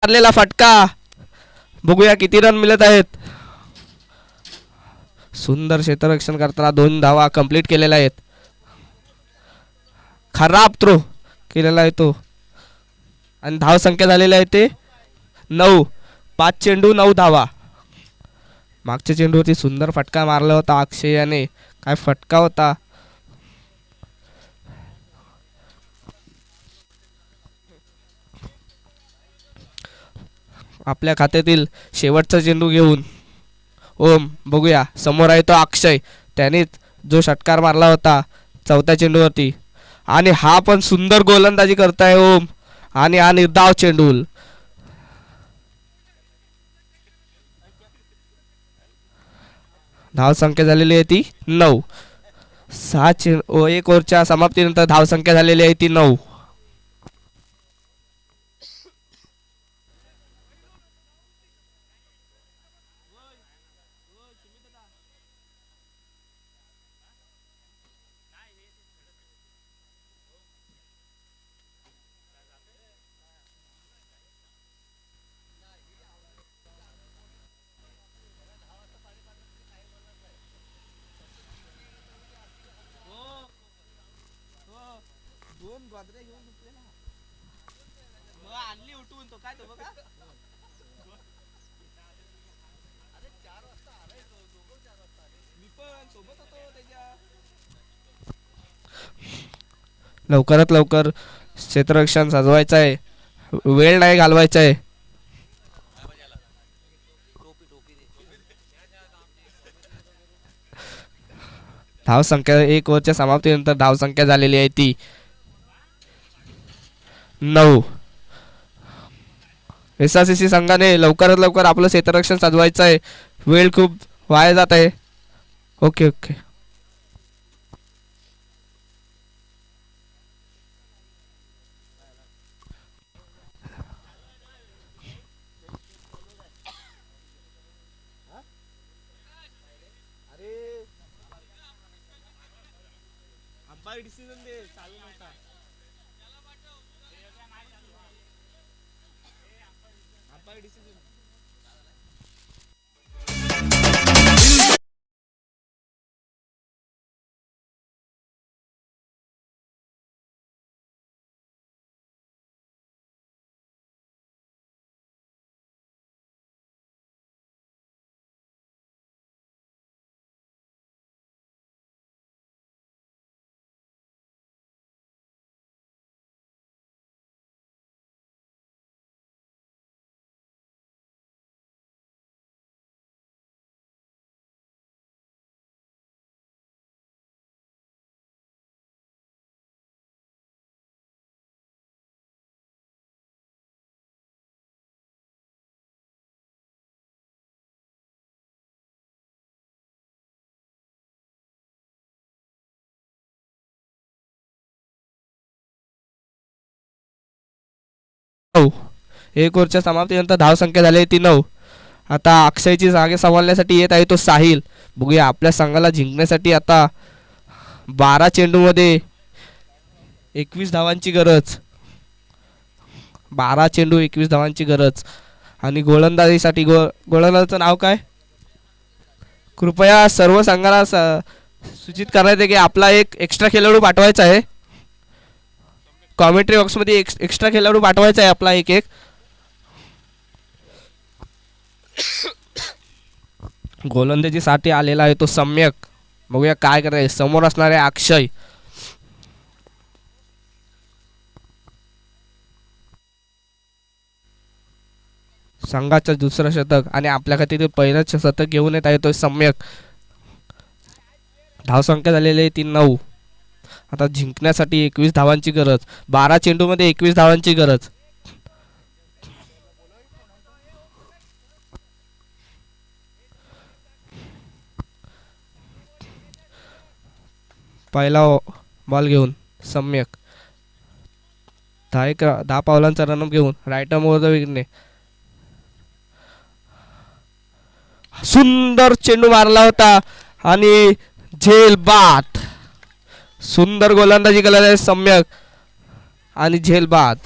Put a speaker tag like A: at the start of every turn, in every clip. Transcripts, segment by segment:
A: मारलेला फटका, बघूया किती रन मिळत आहेत. सुंदर क्षेत्ररक्षण करताना 2 धावा कंप्लीट केलेल्या आहेत. खराब थ्रो केलेला आहे तो आणि धाव संख्या झालेली आहे ते 9. 5 चेंडू 9 धावा. मागच्या चेंडूवरती सुंदर फटका मारला होता अक्षय याने. काय फटका होता. आपल्या खात्यातील शेवटचा चेंडू घेऊन ओम, बघूया समोर आहे तो अक्षय. त्याने जो षटकार मारला होता 4थ्या चेंडूवरती आणि हा पण सुंदर गोलंदाजी करताय ओम आणि हा निर्धाव चेंडू. धाव संख्या झालेली आहे ती 9. 1 ओव्हरच्या समाप्तीनंतर धाव संख्या झालेली आहे ती 9. लवकरात लवकर क्षेत्ररक्षण सजवायचं आहे, वेळ नाही घालवायचा आहे. धाव संख्या 1 ओव्हरच्या समाप्तीनंतर धाव संख्या झालेली आहे ती 9. एसआरसीसी संघाने लवकरात लवकर आपलं क्षेत्ररक्षण सजवायचं आहे, वेळ खूप वाया जात आहे. Okay okay. हो, 1 ओव्हरच्या समाप्तीनंतर धाव संख्या झाली आहे ती 9. आता अक्षयची जागे संभाळण्यासाठी येत आहे तो साहिल. बघूया आपल्या संघाला जिंकण्यासाठी आता 12 चेंडूमध्ये 21 धावांची गरज. 12 चेंडू 21 धावांची गरज. आणि गोलंदाजीसाठी गोलंदाजाचं नाव काय, कृपया सर्व संघाला सूचित करण्यात आहे की आपला एक एक्स्ट्रा खेळाडू पाठवायचा आहे. कॉमेंट्री बॉक्समध्ये एक्स्ट्रा खेळाडू पाठवायचा आहे आपला एक. गोलंदाजीसाठी आलेला आहे तो सम्यक. बघूया काय करायचं. समोर असणारे अक्षय. संघाचं दुसरं शतक आणि आपल्या खात्यातील पहिलंच शतक घेऊन येत आहे तो सम्यक. धाव संख्या झालेली आहे ती 9. आता जिंकण्यासाठी 21 धावांची गरज. 12 चेंडूमध्ये 21 धावांची गरज. पहिला बॉल घेऊन सम्यक 10 पावलांचा रनअप घेऊन राईट आर्म ओव्हर द विकेटने सुंदर चेंडू मारला होता आणि झेल बाद. सुंदर गोलंदाजी केलेला आहे सम्यक आणि झेल बाद.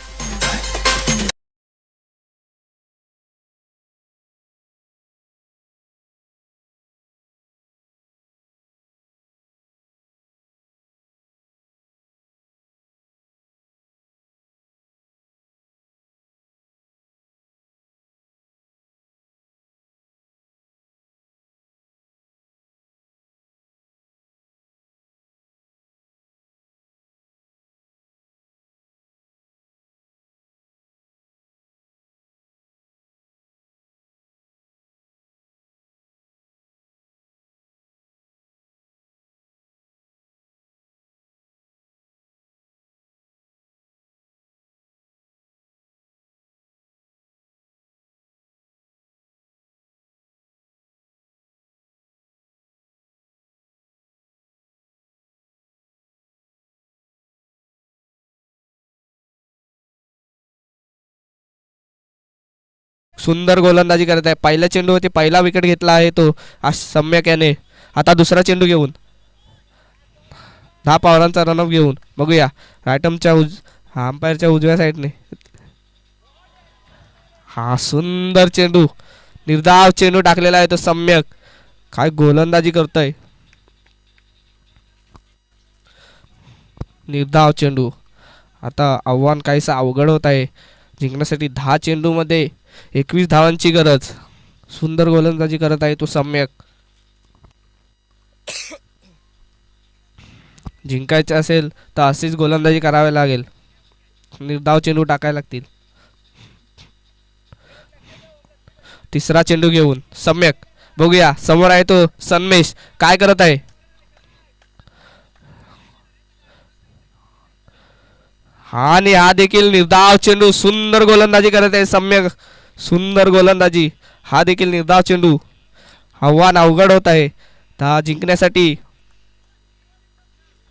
A: सुंदर गोलंदाजी करत आहे. पहिल्या चेंडूवरती पहिला विकेट घेतला आहे तो सम्यक याने. आता दुसरा चेंडू घेऊन 10 पावलांचा रनअप घेऊन बघूया रायटमच्या अंपायरच्या उजव्या साईडने. हा सुंदर चेंडू, निर्धाव चेंडू टाकलेला आहे तो सम्यक. काय गोलंदाजी करतोय, निर्धाव चेंडू. आता आव्हान काहीसं अवघड होत आहे जिंकण्यासाठी. 10 चेंडूमध्ये 21 धावांची गरज. सुंदर गोलंदाजी करत आहे तो सम्यक. जिंकायचे असेल तर अशीच गोलंदाजी करावी लागेल. निर्धाव चेंडू टाकायला लागतील. तिसरा चेंडू घेऊन सम्यक बघूया समोर आहे तो सन्मेश काय करत आहे. आणि हा देखील निर्धाव चेंडू. सुंदर गोलंदाजी करत आहे सम्यक. सुंदर गोलंदाजी. हा देखील निर्धाव चेंडू. आव्हान अवघड होत आहे. जिंकण्यासाठी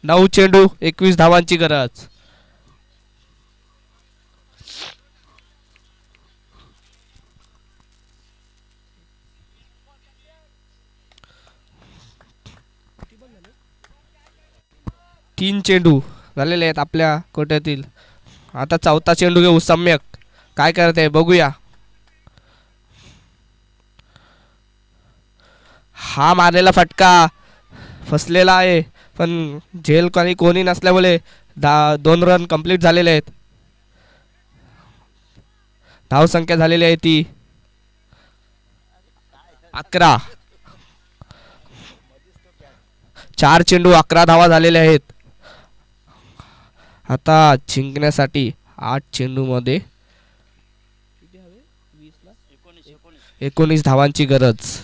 A: 9 चेंडू 21 धावांची गरज. तीन चेंडू झालेले आहेत आपल्या कोट्यातील. आता चौथा चेंडू घेऊ सम्यक काय करत आहे बघूया. हा मारलेला फटका फसलेला आहे पण झेल कोणी नसल्यामुळे 2 रन कंप्लीट झालेले आहेत. धावसंख्या झालेली आहे ती 11. 4 चेंडू 11 धावा झालेल्या आहेत. आता जिंकण्यासाठी 8 चेंडूमध्ये 19 धावांची गरज.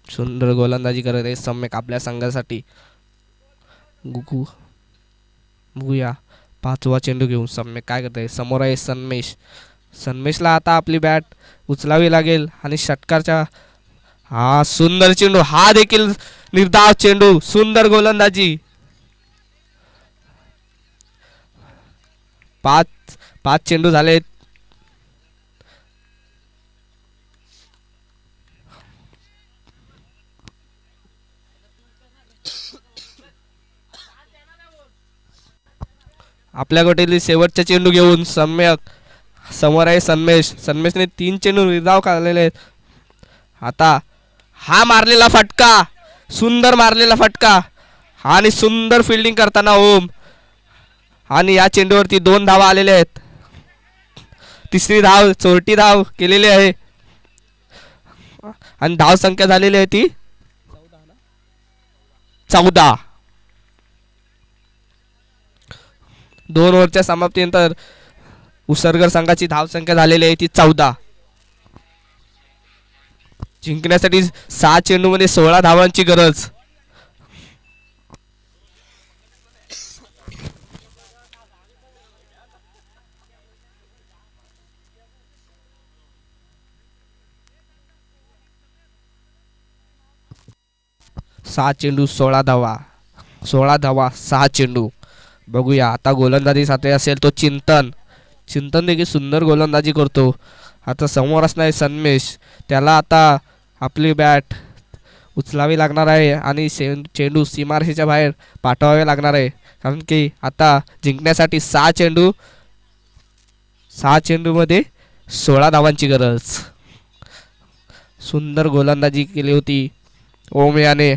A: सुंदर गोलंदाजी करत आहे सम्यक आपल्या संघासाठी. बघूया 5वा चेंडू घेऊन सम्यक काय करत आहे. समोर आहे सन्मेश. सन्मेशला आता आपली बॅट उचलावी लागेल आणि षटकारच्या. हा सुंदर चेंडू. हा देखील निर्धाव चेंडू. सुंदर गोलंदाजी. 5 चेंडू झालेत. आपल्या गोटीतील शेवटचा चेंडू घेऊन सम्यक समोर आहे सन्मेश. सन्मेशने 3 चेंडू निर्धाव काढलेले आहेत. आता हा मारलेला फटका, सुंदर मारलेला फटका आणि सुंदर फिल्डिंग करताना ओम. आणि या चेंडूवरती 2 धावा आलेल्या आहेत. तिसरी धाव चोरटी धाव केलेली आहे आणि धाव संख्या झालेली आहे ती 14. 2 ओव्हरच्या समाप्तीनंतर उसरगर संघाची धाव संख्या झालेली आहे ती 14. जिंकण्यासाठी 6 चेंडूमध्ये 16 धावांची गरज. सहा चेंडू 16 धावा. 16 धावा 6 चेंडू. बघूया आता गोलंदाजीसाठी असेल तो चिंतन. चिंतन देखील सुंदर गोलंदाजी करतो. आता समोर असणार सन्मेश. त्याला आता आपली बॅट उचलावी लागणार आहे आणि चेंडू सीमारेषेच्या बाहेर पाठवावे लागणार आहे. कारण की आता जिंकण्यासाठी 6 चेंडूमध्ये 16 धावांची गरज. सुंदर गोलंदाजी केली होती ओम याने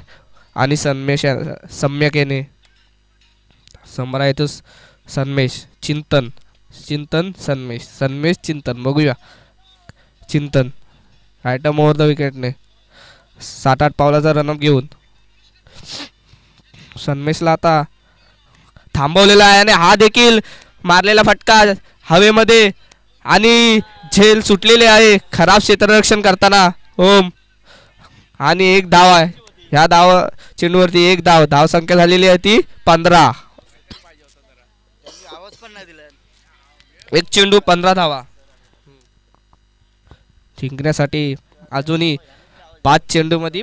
A: आणि सम्यक याने. समोर आहे तो सन्मेश. चिंतन सन्मेश. सन्मेश चिंतन. बघूया चिंतन आयटम ओव्हर द विकेटने 7-8 पावलाचा रनअप घेऊन सन्मेशला आता थांबवलेला आहे आणि हा देखील मारलेला फटका हवेमध्ये आणि झेल सुटलेले आहे खराब क्षेत्ररक्षण करताना ओम. आणि 1 धाव आहे. ह्या चेंडूवरती 1 धाव. धाव संख्या झालेली आहे ती 15. 1 चेंडू 15 धावा. जिंकण्यासाठी अजूनही 5 चेंडूमध्ये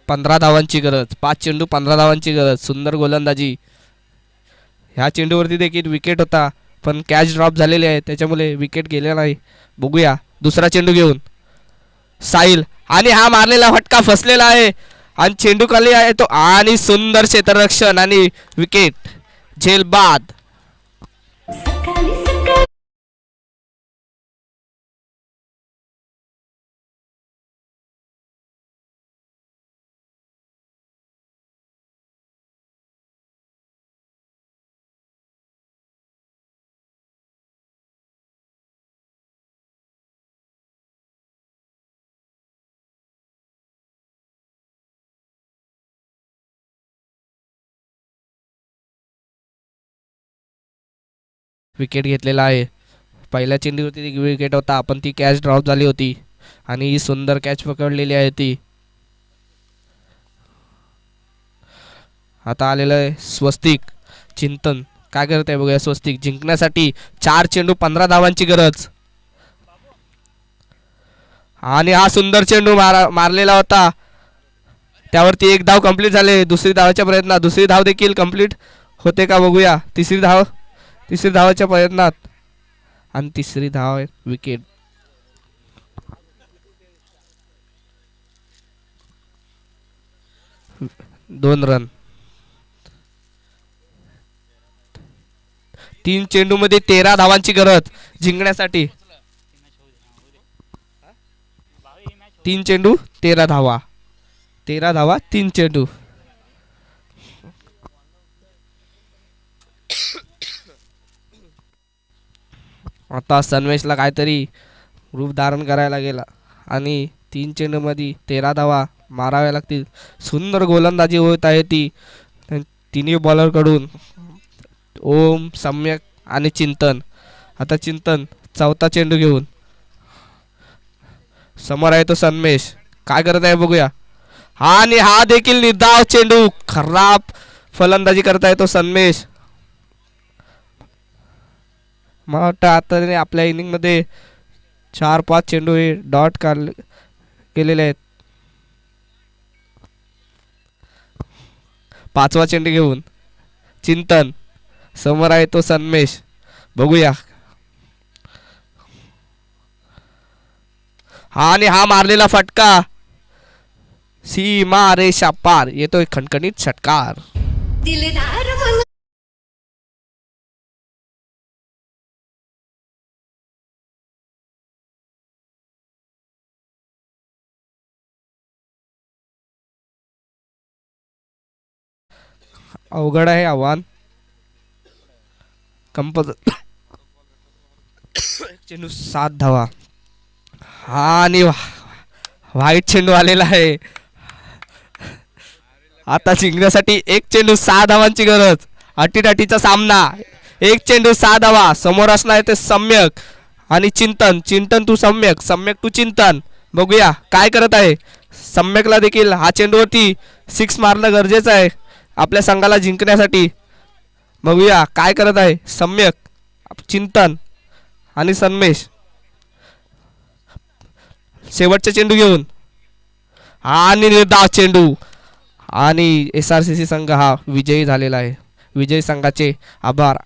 A: 15 धावांची गरज. 5 चेंडू 15 धावांची गरज. सुंदर गोलंदाजी ह्या चेंडूवरती देखील विकेट होता, पण कॅच ड्रॉप झालेली आहे, त्याच्यामुळे विकेट गेलेला नाही. बघूया दुसरा चेंडू घेऊन साहिल, आणि हा मारलेला फटका फसलेला आहे आणि चेंडू खाली आहे तो, आणि सुंदर क्षेत्ररक्षण आणि विकेट झेल बाद. विकेट घेतलेला आहे. पहिल्या चेंडूवरती विकेट होता, पण ती कॅच ड्रॉप झाली होती आणि ही सुंदर कॅच पकडलेली आहे ती. आता आलेलं आहे स्वस्तिक चिंतन, काय करत आहे बघूया. स्वस्तिक जिंकण्यासाठी 4 चेंडू 15 धावांची गरज, आणि हा सुंदर चेंडू मारलेला होता, त्यावरती 1 धाव कंप्लीट झाले. दुसरी धावाच्या प्रयत्नात दुसरी धाव देखील कंप्लीट होते का बघूया. तिसरी धावाच्या प्रयत्नात, आणि तिसरी धाव विकेट. दोन रन. 3 चेंडू मध्ये 13 धावांची गरज जिंकण्यासाठी. 3 चेंडू 13 धावा, 13 धावा 3 चेंडू. आता सन्मेशला काहीतरी रूप धारण करायला गेला, आणि 3 चेंडू मध्ये 13 धावा माराव्या लागतील. सुंदर गोलंदाजी होत आहे ती तिन्ही बॉलरकडून, ओम, सम्यक आणि चिंतन. आता चिंतन चौथा चेंडू घेऊन, समोर आहे तो सन्मेश, काय करत आहे बघूया. आणि हा देखील निर्धाव चेंडू, खराब फलंदाजी करत आहे तो सन्मेश. मला वाटतं आता आपल्या इनिंगमध्ये 4-5 चेंडू हे डॉट केलेले आहेत. 5वा चेंडू घेऊन चिंतन, समोर आहे तो सन्मेश, बघूया. आणि हा मारलेला फटका सीमा रेषा पार, येतोय खणखणीत षटकार. अवघड आहे आव्हान. चेंडू 7 धावा, हा आणि व्हाईट चेंडू आलेला आहे. आता जिंकण्यासाठी 1 चेंडू 6 धावांची गरज. अटीतटीचा सामना, 1 चेंडू 6 धावा. समोर असणार ते सम्यक आणि चिंतन. चिंतन तू सम्यक, सम्यक तू चिंतन. बघूया काय करत आहे. सम्यकला देखील हा चेंडूवरती 6 मारणं गरजेचं आहे आपल्या संघाला जिंकण्यासाठी. बघूया काय करत आहे सम्यक, चिंतन आणि सन्मेश. शेवटचा चेंडू घेऊन, आणि निर्धाव चेंडू, आणि SRCC संघ हा विजयी झालेला आहे. विजयी संघाचे आभार.